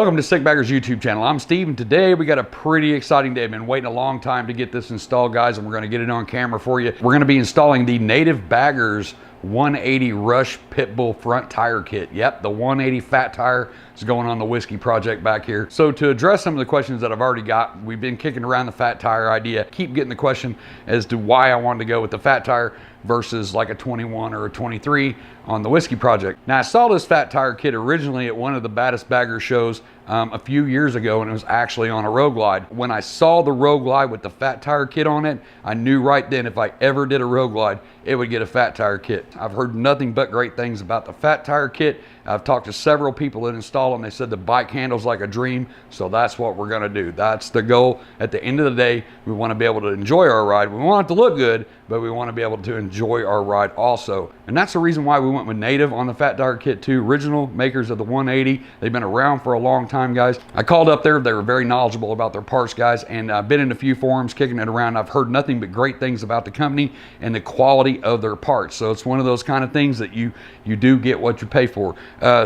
Welcome to Stickbaggers YouTube channel. I'm Steve, and today we got a pretty exciting day. I've been waiting a long time to get this installed, guys, and we're going to get it on camera for you. We're going to be installing the Native Baggers 180 Rush Pitbull front tire kit. Yep, the 180 fat tire is going on the whiskey project back here. So to address some of the questions that I've already got, we've been kicking around the fat tire idea. Keep getting the question as to why I wanted to go with the fat tire versus like a 21 or a 23 on the whiskey project. Now, I saw this fat tire kit originally at one of the Baddest Bagger shows a few years ago, and it was actually on a Road Glide. When I saw the Road Glide with the fat tire kit on it, I knew right then if I ever did a Road Glide, it would get a fat tire kit. I've heard nothing but great things about the fat tire kit. I've talked to several people that install them. They said the bike handles like a dream, so that's what we're gonna do. That's the goal. At the end of the day, we wanna be able to enjoy our ride. We want it to look good, but we wanna be able to enjoy our ride also. And that's the reason why we went with Native on the fat tire kit too. Original makers of the 180. They've been around for a long time, guys. I called up there. They were very knowledgeable about their parts, guys, and I've been in a few forums kicking it around. I've heard nothing but great things about the company and the quality of their parts. So it's one of those kind of things that you do get what you pay for.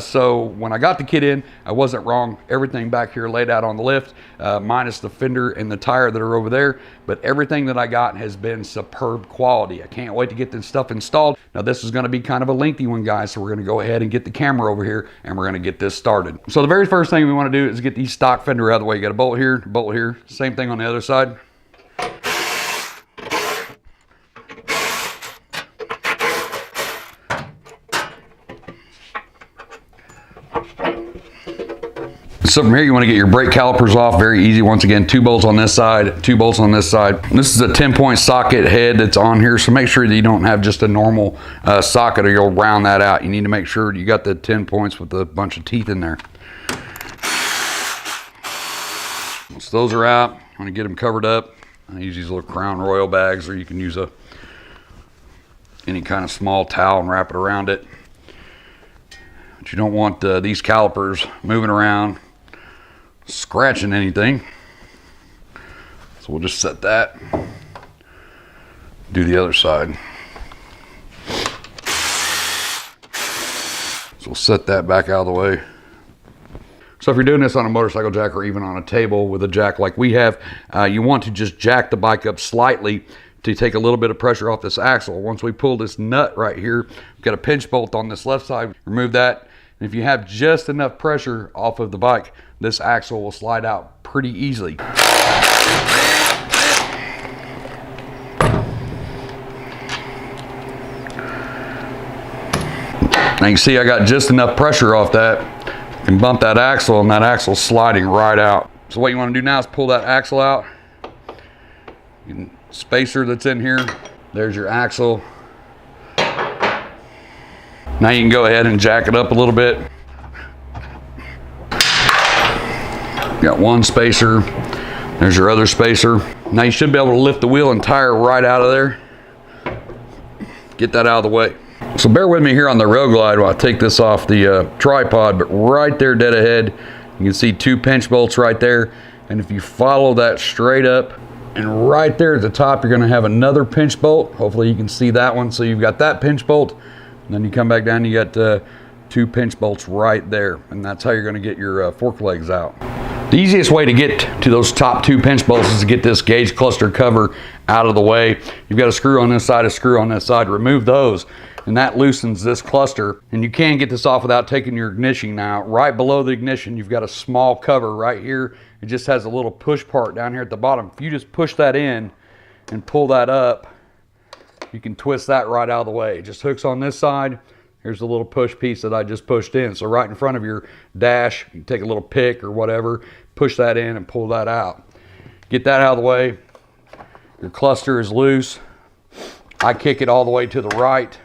So when I got the kit in, I wasn't wrong. Everything back here laid out on the lift, minus the fender and the tire that are over there. But everything that I got has been superb quality. I can't wait to get this stuff installed. Now, this is going to be kind of a lengthy one, guys, so we're going to go ahead and get the camera over here and we're going to get this started. So the very first thing we want to do is get these stock fender out of the way. You got a bolt here, same thing on the other side. So from here, you want to get your brake calipers off. Very easy. Once again, 2 bolts on this side, 2 bolts on this side. This is a 10-point socket head that's on here, so make sure that you don't have just a normal socket or you'll round that out. You need to make sure you got the 10 points with a bunch of teeth in there. Once those are out, I'm going to get them covered up. I use these little Crown Royal bags, or you can use any kind of small towel and wrap it around it. But you don't want these calipers moving around, scratching anything. So we'll just set that, do the other side. So we'll set that back out of the way. So if you're doing this on a motorcycle jack or even on a table with a jack like we have, you want to just jack the bike up slightly to take a little bit of pressure off this axle. Once we pull this nut right here, we've got a pinch bolt on this left side, remove that. And if you have just enough pressure off of the bike, this axle will slide out pretty easily. Now you see I got just enough pressure off that. I can bump that axle and that axle's sliding right out. So what you want to do now is pull that axle out. Spacer that's in here, there's your axle. Now you can go ahead and jack it up a little bit. Got one spacer, there's your other spacer. Now you should be able to lift the wheel and tire right out of there. Get that out of the way. So bear with me here on the Road Glide while I take this off the tripod, but right there dead ahead, you can see 2 pinch bolts right there. And if you follow that straight up, and right there at the top, you're gonna have another pinch bolt. Hopefully you can see that one. So you've got that pinch bolt, and then you come back down, you got 2 pinch bolts right there. And that's how you're gonna get your fork legs out. The easiest way to get to those top 2 pinch bolts is to get this gauge cluster cover out of the way. You've got a screw on this side, a screw on this side. Remove those, and that loosens this cluster. And you can get this off without taking your ignition out. Right below the ignition, you've got a small cover right here. It just has a little push part down here at the bottom. If you just push that in and pull that up, you can twist that right out of the way. It just hooks on this side. Here's the little push piece that I just pushed in. So right in front of your dash, you take a little pick or whatever, push that in and pull that out. Get that out of the way. Your cluster is loose. I kick it all the way to the right.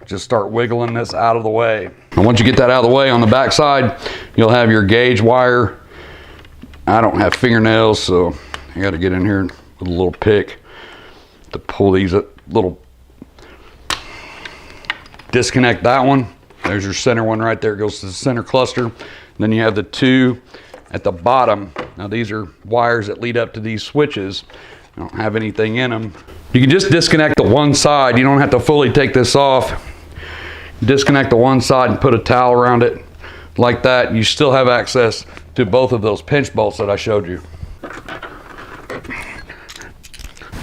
Just start wiggling this out of the way. And once you get that out of the way, on the back side, you'll have your gauge wire. I don't have fingernails, so I got to get in here with a little pick to pull these little, disconnect that one. There's your center one right there. It goes to the center cluster. And then you have the 2 at the bottom. Now these are wires that lead up to these switches. I don't have anything in them. You can just disconnect the one side. You don't have to fully take this off. disconnect the one side and put a towel around it like that. You still have access to both of those pinch bolts that I showed you.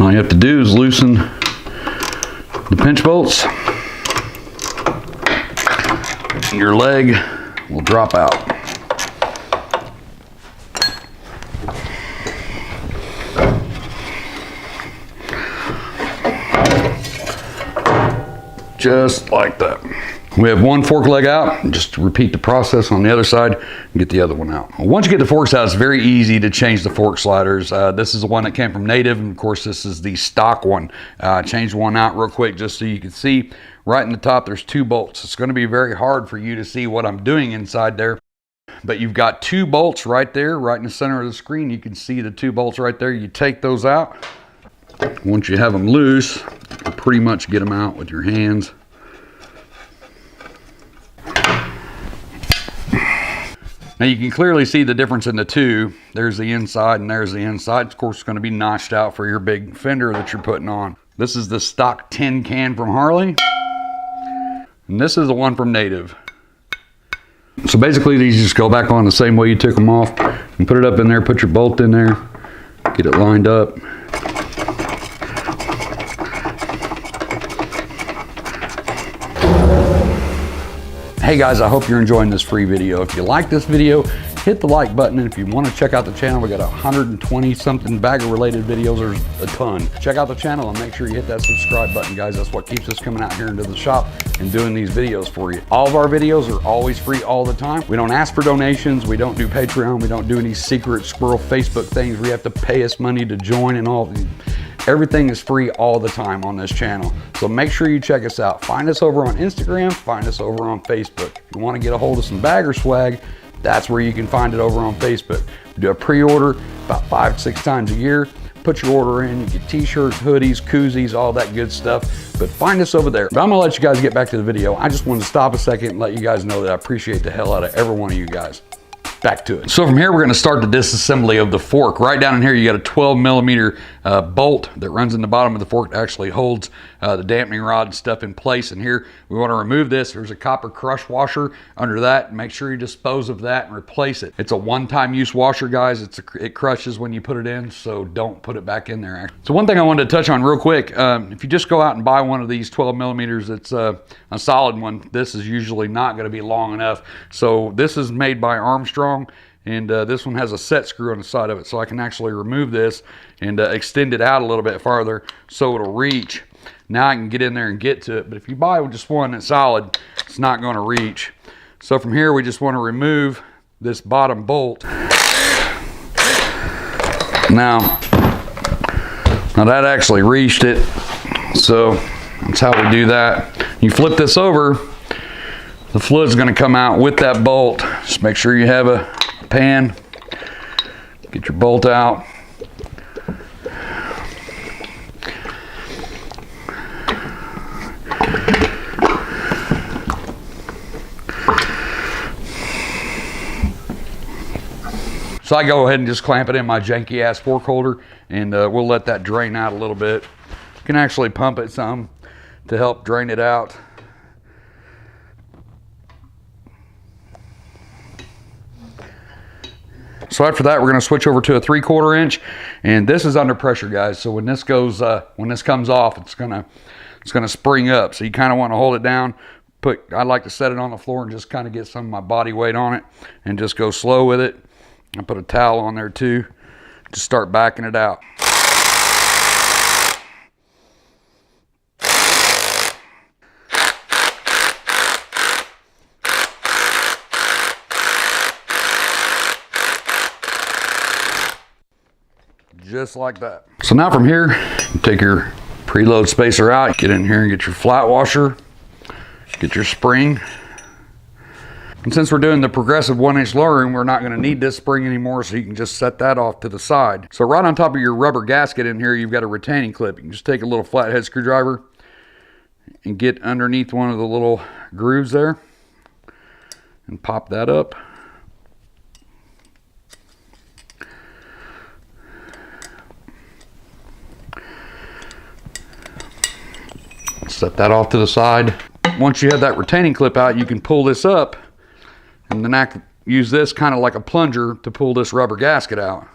All you have to do is loosen the pinch bolts and your leg will drop out. Just like that. We have one fork leg out. Just repeat the process on the other side and get the other one out. Once you get the forks out, it's very easy to change the fork sliders. This is the one that came from Native, and of course this is the stock one. Changed one out real quick just so you can see. Right in the top there's 2 bolts. It's going to be very hard for you to see what I'm doing inside there, but you've got 2 bolts right there, right in the center of the screen. You can see the 2 bolts right there. You take those out. Once you have them loose, you can pretty much get them out with your hands. Now you can clearly see the difference in the 2. There's the inside and there's the inside. Of course, it's going to be notched out for your big fender that you're putting on. This is the stock tin can from Harley, and this is the one from Native. So basically these just go back on the same way you took them off. You put it up in there, put your bolt in there, get it lined up. Hey guys, I hope you're enjoying this free video. If you like this video, hit the like button, and if you want to check out the channel, we got 120 something bagger related videos. There's a ton. Check out the channel and make sure you hit that subscribe button, guys. That's what keeps us coming out here into the shop and doing these videos for you. All of our videos are always free all the time. We don't ask for donations. We don't do Patreon. We don't do any secret squirrel Facebook things where you have to pay us money to join and all. Everything is free all the time on this channel. So make sure you check us out. Find us over on Instagram, find us over on Facebook. If you want to get a hold of some bagger swag, that's where you can find it over on Facebook. We do a pre-order about 5-6 times a year. Put your order in, you get t-shirts, hoodies, koozies, all that good stuff. But find us over there. But I'm gonna let you guys get back to the video. I just wanted to stop a second and let you guys know that I appreciate the hell out of every one of you guys. Back to it. So from here, we're gonna start the disassembly of the fork. Right down in here, you got a 12mm bolt that runs in the bottom of the fork that actually holds the dampening rod and stuff in place. And here, we wanna remove this. There's a copper crush washer under that. Make sure you dispose of that and replace it. It's a one-time use washer, guys. It crushes when you put it in, so don't put it back in there. So one thing I wanted to touch on real quick, if you just go out and buy one of these 12mm, it's a solid one. This is usually not gonna be long enough. So this is made by Armstrong. And this one has a set screw on the side of it, so I can actually remove this and extend it out a little bit farther so it'll reach. Now I can get in there and get to it, but if you buy just one that's solid, it's not going to reach. So from here, we just want to remove this bottom bolt. Now that actually reached it, so that's how we do that. You flip this over, the fluid's going to come out with that bolt. Just make sure you have a pan, get your bolt out. So I go ahead and just clamp it in my janky ass fork holder, and we'll let that drain out a little bit. You can actually pump it some to help drain it out. So after that, we're going to switch over to a 3/4 inch, and this is under pressure, guys. So when this goes, when this comes off, it's gonna spring up. So you kind of want to hold it down. I like to set it on the floor and just kind of get some of my body weight on it, and just go slow with it. I put a towel on there too, to start backing it out. Just like that. So now from here, you take your preload spacer out, get in here and get your flat washer, get your spring. And since we're doing the progressive 1-inch lowering, we're not going to need this spring anymore, so you can just set that off to the side. So right on top of your rubber gasket in here, you've got a retaining clip. You can just take a little flathead screwdriver and get underneath one of the little grooves there and pop that up. Set that off to the side. once you have that retaining clip out, you can pull this up and then use this kind of like a plunger to pull this rubber gasket out.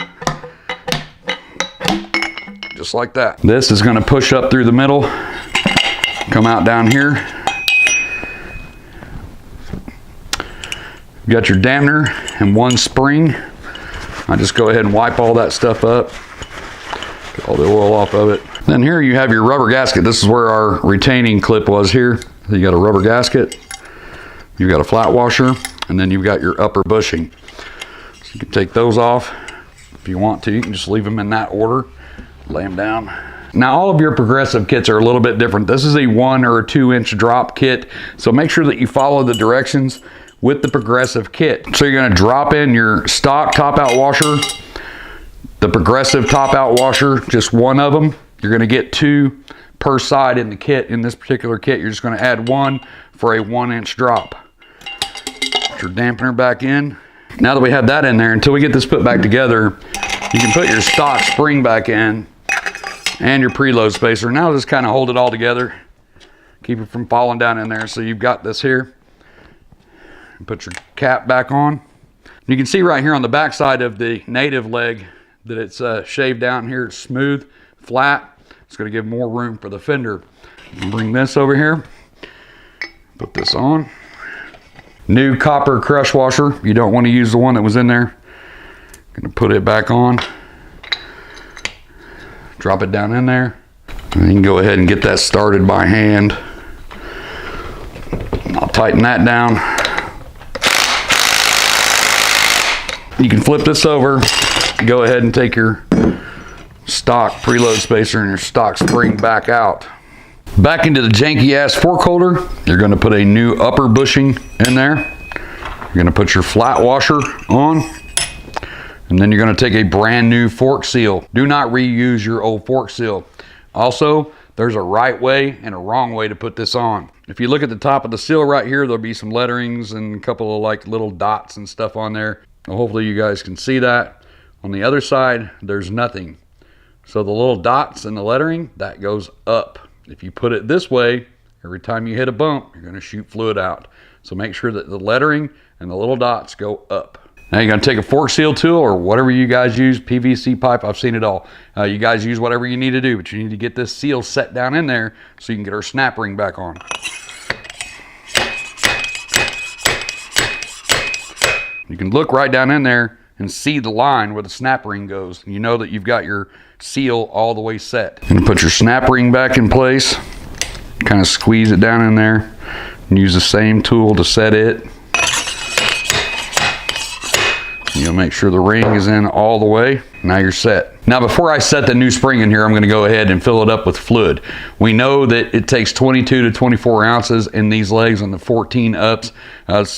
Just like that. This is going to push up through the middle, come out down here. You got your dampener and one spring. I just go ahead and wipe all that stuff up, get all the oil off of it. Then here you have your rubber gasket. This is where our retaining clip was here. You got a rubber gasket, you've got a flat washer, and then you've got your upper bushing. So you can take those off if you want to. You can just leave them in that order, lay them down. Now all of your progressive kits are a little bit different. This is a 1 or a 2 inch drop kit, so make sure that you follow the directions with the progressive kit. So you're going to drop in your stock top out washer, the progressive top out washer, just one of them. You're going to get 2 per side in the kit. In this particular kit, you're just going to add 1 for a 1 inch drop. Put your dampener back in. Now that we have that in there, until we get this put back together, you can put your stock spring back in and your preload spacer. Now just kind of hold it all together, keep it from falling down in there. So you've got this here. Put your cap back on. You can see right here on the back side of the native leg that it's shaved down here. It's smooth, flat. It's going to give more room for the fender. Bring this over here. Put this on. New copper crush washer. You don't want to use the one that was in there. Going to put it back on. Drop it down in there. And you can go ahead and get that started by hand. I'll tighten that down. You can flip this over. Go ahead and take your stock preload spacer and your stock spring back out. Back into the janky ass fork holder, you're going to put a new upper bushing in there. You're going to put your flat washer on, and then you're going to take a brand new fork seal. Do not reuse your old fork seal. Also, there's a right way and a wrong way to put this on. If you look at the top of the seal right here, there'll be some letterings and a couple of like little dots and stuff on there. Well, hopefully you guys can see that. On the other side, there's nothing. So the little dots and the lettering, that goes up. If you put it this way, every time you hit a bump, you're going to shoot fluid out. So make sure that the lettering and the little dots go up. Now you're going to take a fork seal tool or whatever you guys use, PVC pipe, I've seen it all. You guys use whatever you need to do, but you need to get this seal set down in there so you can get our snap ring back on. You can look right down in there and see the line where the snap ring goes. You know that you've got your seal all the way set. And put your snap ring back in place. Kind of squeeze it down in there and use the same tool to set it. You'll make sure the ring is in all the way. Now you're set. Now before I set the new spring in here, I'm going to go ahead and fill it up with fluid. We know that it takes 22 to 24 ounces in these legs on the 14 ups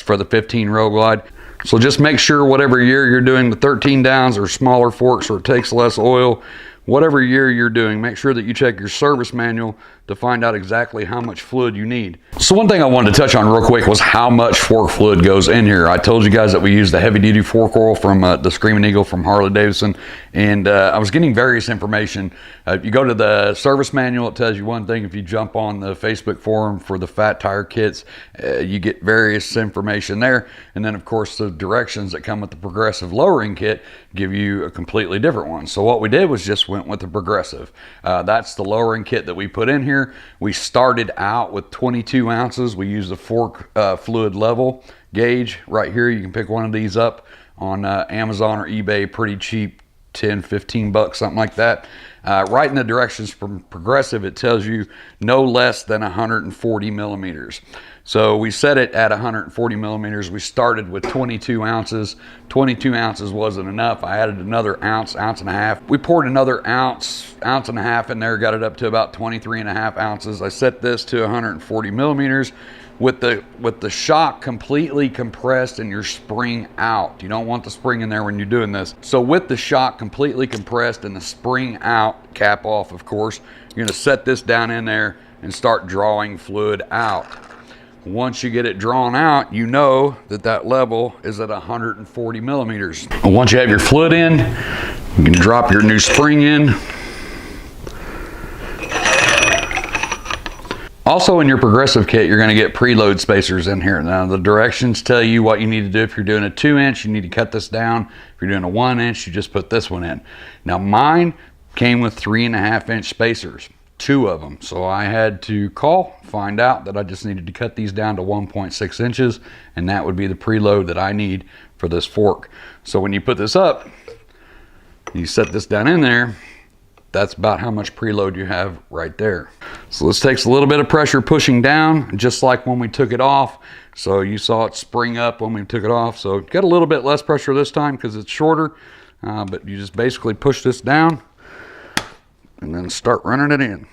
for the 15 row glide. So just make sure whatever year you're doing the 13 downs or smaller forks or it takes less oil, whatever year you're doing, make sure that you check your service manual to find out exactly how much fluid you need. So one thing I wanted to touch on real quick was how much fork fluid goes in here. I told you guys that we use the heavy duty fork oil from the Screaming Eagle from Harley-Davidson, and I was getting various information. If you go to the service manual, it tells you one thing. If you jump on the Facebook forum for the fat tire kits, you get various information there. And then of course the directions that come with the progressive lowering kit give you a completely different one. So what we did was just went with the progressive. That's the lowering kit that we put in here. We started out with 22 ounces. We used the fork fluid level gauge right here. You can pick one of these up on Amazon or eBay, pretty cheap, 10, 15 bucks, something like that. Right in the directions from progressive, it tells you no less than 140 millimeters. So we set it at 140 millimeters. We started with 22 ounces. 22 ounces wasn't enough. I added another ounce, ounce and a half. We poured another ounce, ounce and a half in there, got it up to about 23 and a half ounces. I set this to 140 millimeters with the shock completely compressed and your spring out. You don't want the spring in there when you're doing this. So with the shock completely compressed and the spring out, cap off of course, you're gonna set this down in there and start drawing fluid out. Once you get it drawn out, you know that that level is at 140 millimeters. And once you have your fluid in, you can drop your new spring in. Also in your progressive kit, you're going to get preload spacers in here. Now the directions tell you what you need to do. If you're doing a 2-inch, you need to cut this down. If you're doing a 1-inch, you just put this one in. Now mine came with 3.5-inch spacers, 2 of them. So I had to find out that I just needed to cut these down to 1.6 inches, and that would be the preload that I need for this fork. So when you put this up, you set this down in there, that's about how much preload you have right there. So this takes a little bit of pressure pushing down, just like when we took it off. So you saw it spring up when we took it off. So got a little bit less pressure this time because it's shorter, but you just basically push this down and then start running it in.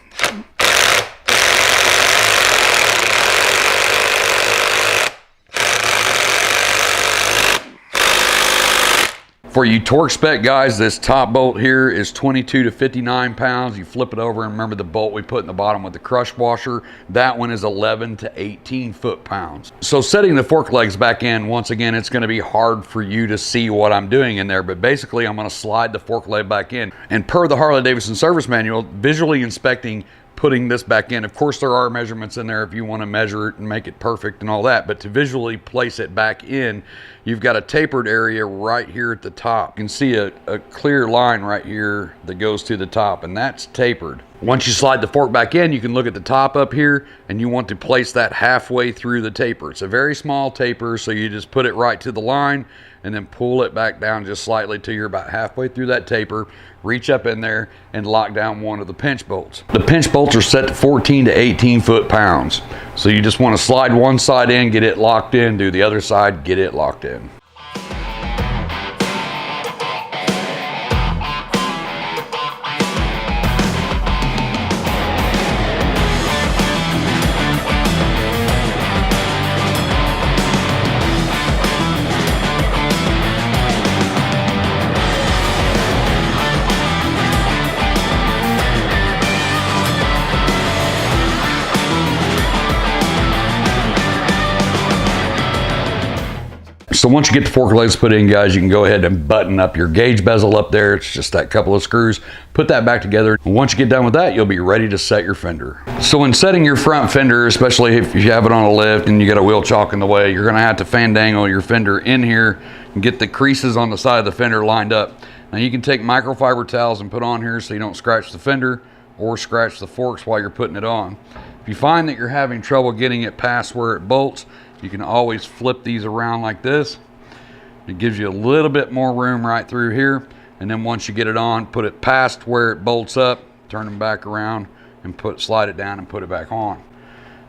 For you torque spec guys, this top bolt here is 22 to 59 pounds. You flip it over and remember the bolt we put in the bottom with the crush washer. That one is 11 to 18 foot-pounds. So setting the fork legs back in, once again, it's going to be hard for you to see what I'm doing in there, but basically I'm going to slide the fork leg back in. And per the Harley-Davidson service manual, visually inspecting putting this back in. Of course, there are measurements in there if you want to measure it and make it perfect and all that, but to visually place it back in, you've got a tapered area right here at the top. You can see a clear line right here that goes to the top, and that's tapered. Once you slide the fork back in, you can look at the top up here, and you want to place that halfway through the taper. It's a very small taper, so you just put it right to the line and then pull it back down just slightly till you're about halfway through that taper. Reach up in there and lock down one of the pinch bolts. The pinch bolts are set to 14 to 18 foot-pounds. So you just want to slide one side in, get it locked in, do the other side, get it locked in. So once you get the fork legs put in, guys, you can go ahead and button up your gauge bezel up there. It's just that couple of screws. Put that back together. Once you get done with that, you'll be ready to set your fender. So when setting your front fender, especially if you have it on a lift and you got a wheel chock in the way, you're gonna have to fandangle your fender in here and get the creases on the side of the fender lined up. Now you can take microfiber towels and put on here so you don't scratch the fender or scratch the forks while you're putting it on. If you find that you're having trouble getting it past where it bolts, you can always flip these around like this. It gives you a little bit more room right through here. And then once you get it on, put it past where it bolts up, turn them back around and slide it down and put it back on.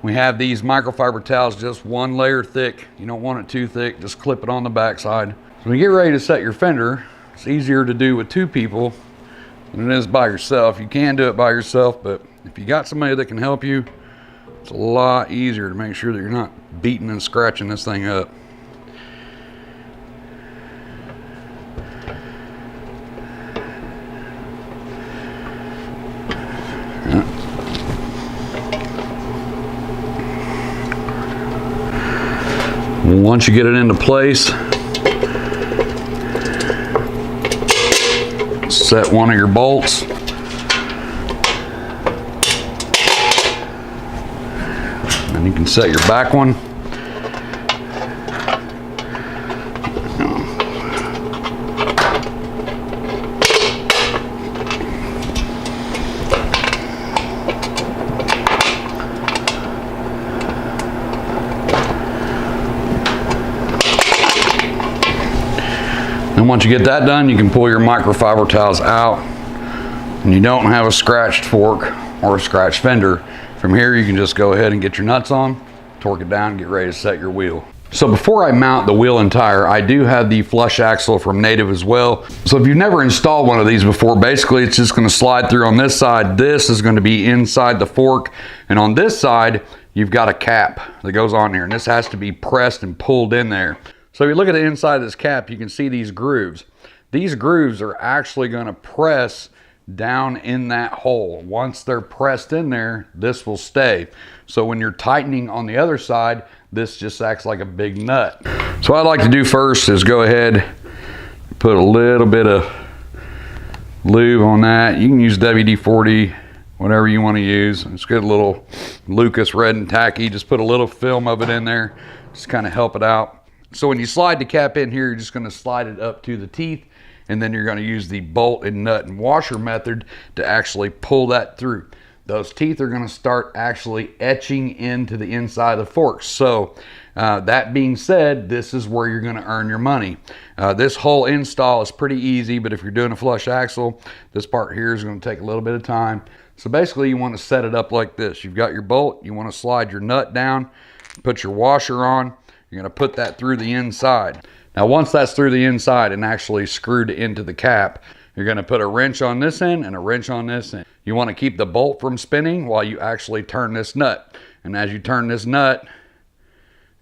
We have these microfiber towels just 1 layer thick. You don't want it too thick, just clip it on the back side. So when you get ready to set your fender, it's easier to do with 2 people than it is by yourself. You can do it by yourself, but if you got somebody that can help you, it's a lot easier to make sure that you're not beating and scratching this thing up. Once you get it into place, set one of your bolts. And you can set your back one. And once you get that done, you can pull your microfiber towels out and you don't have a scratched fork or a scratched fender. From here, you can just go ahead and get your nuts on, torque it down, and get ready to set your wheel. So before I mount the wheel and tire, I do have the flush axle from Native as well. So if you've never installed one of these before, basically it's just gonna slide through on this side. This is gonna be inside the fork. And on this side, you've got a cap that goes on here. And this has to be pressed and pulled in there. So if you look at the inside of this cap, you can see these grooves. These grooves are actually gonna press down in that hole. Once they're pressed in there, this will stay. So when you're tightening on the other side, this just acts like a big nut. So what I'd like to do first is go ahead, put a little bit of lube on that. You can use WD-40 whatever you want to use. It's good, little Lucas red and tacky. Just put a little film of it in there, just kind of help it out. So when you slide the cap in here, you're just going to slide it up to the teeth, and then you're going to use the bolt and nut and washer method to actually pull that through. Those teeth are going to start actually etching into the inside of the forks. So that being said, this is where you're going to earn your money. This whole install is pretty easy, but if you're doing a flush axle, this part here is going to take a little bit of time. So basically you want to set it up like this. You've got your bolt, you want to slide your nut down, put your washer on, you're going to put that through the inside. Now once that's through the inside and actually screwed into the cap, you're going to put a wrench on this end and a wrench on this end. You want to keep the bolt from spinning while you actually turn this nut. And as you turn this nut,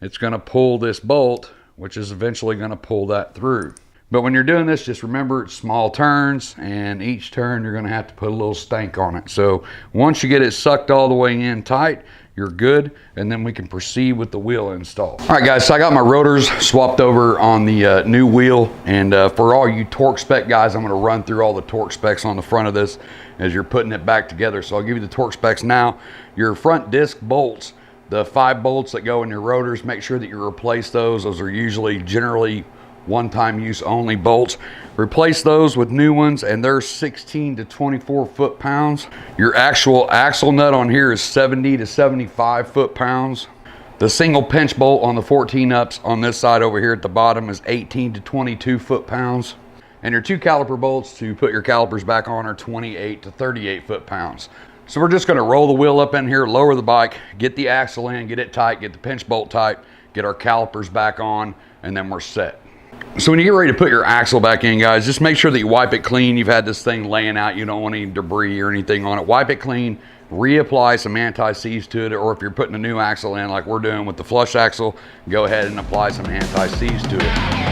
it's going to pull this bolt, which is eventually going to pull that through. But when you're doing this, just remember it's small turns, and each turn you're going to have to put a little stank on it. So once you get it sucked all the way in tight, you're good, and then we can proceed with the wheel install. All right guys, so I got my rotors swapped over on the new wheel, and for all you torque spec guys, I'm going to run through all the torque specs on the front of this as you're putting it back together. So I'll give you the torque specs now. Your front disc bolts, the 5 bolts that go in your rotors, make sure that you replace those. Those are usually generally one-time use only bolts. Replace those with new ones, and they're 16 to 24 foot-pounds. Your actual axle nut on here is 70 to 75 foot-pounds. The single pinch bolt on the 14 ups on this side over here at the bottom is 18 to 22 foot-pounds. And your 2 caliper bolts to put your calipers back on are 28 to 38 foot-pounds. So we're just going to roll the wheel up in here, lower the bike, get the axle in, get it tight, get the pinch bolt tight, get our calipers back on, and then we're set. So when you get ready to put your axle back in, guys, just make sure that you wipe it clean. You've had this thing laying out. You don't want any debris or anything on it. Wipe it clean, reapply some anti-seize to it, or if you're putting a new axle in like we're doing with the flush axle, go ahead and apply some anti-seize to it.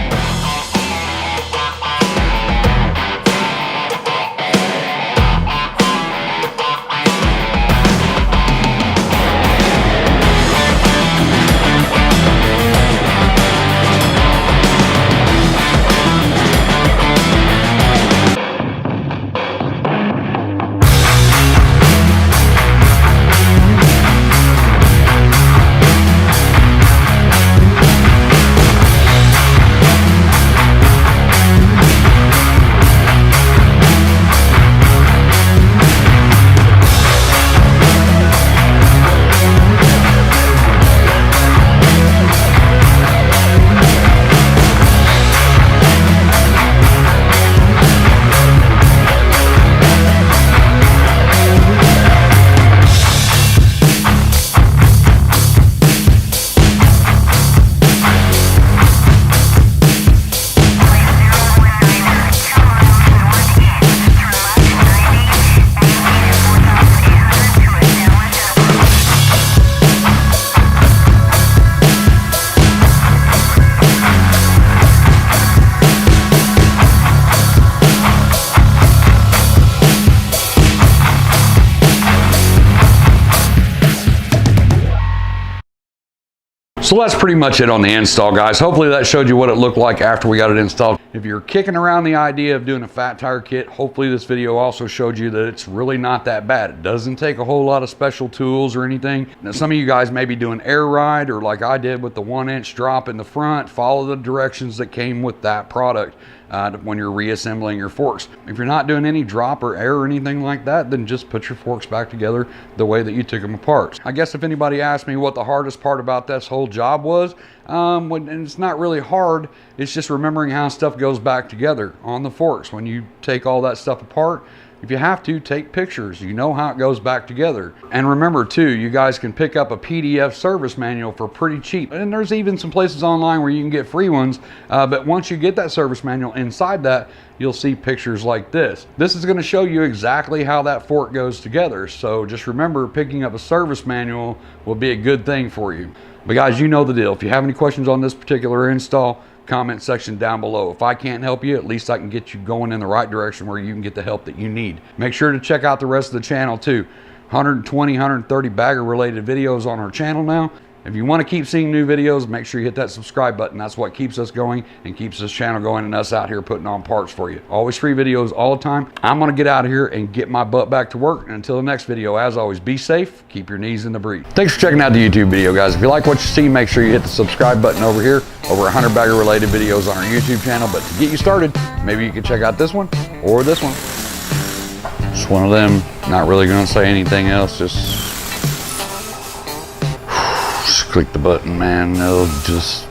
So that's pretty much it on the install, guys. Hopefully that showed you what it looked like after we got it installed. If you're kicking around the idea of doing a fat tire kit, hopefully this video also showed you that it's really not that bad. It doesn't take a whole lot of special tools or anything. Now, some of you guys may be doing air ride, or like I did with the 1-inch drop in the front. Follow the directions that came with that product when you're reassembling your forks. If you're not doing any drop or air or anything like that, then just put your forks back together the way that you took them apart. I guess if anybody asked me what the hardest part about this whole job was, and it's not really hard, it's just remembering how stuff goes back together on the forks. When you take all that stuff apart, if you have to, take pictures. You know how it goes back together. And remember too, you guys can pick up a PDF service manual for pretty cheap. And there's even some places online where you can get free ones. But once you get that service manual, inside that, you'll see pictures like this. This is going to show you exactly how that fork goes together. So just remember, picking up a service manual will be a good thing for you. But guys, you know the deal. If you have any questions on this particular install, comment section down below. If I can't help you, at least I can get you going in the right direction where you can get the help that you need. Make sure to check out the rest of the channel too. 120, 130 bagger related videos on our channel now. If you want to keep seeing new videos, make sure you hit that subscribe button. That's what keeps us going and keeps this channel going and us out here putting on parts for you. Always free videos all the time. I'm going to get out of here and get my butt back to work. And until the next video, as always, be safe, keep your knees in the breathe. Thanks for checking out the YouTube video, guys. If you like what you see, make sure you hit the subscribe button over here. Over 100 bagger related videos on our YouTube channel. But to get you started, maybe you can check out this one or this one. Just one of them. Not really going to say anything else. Just click the button, man. It'll just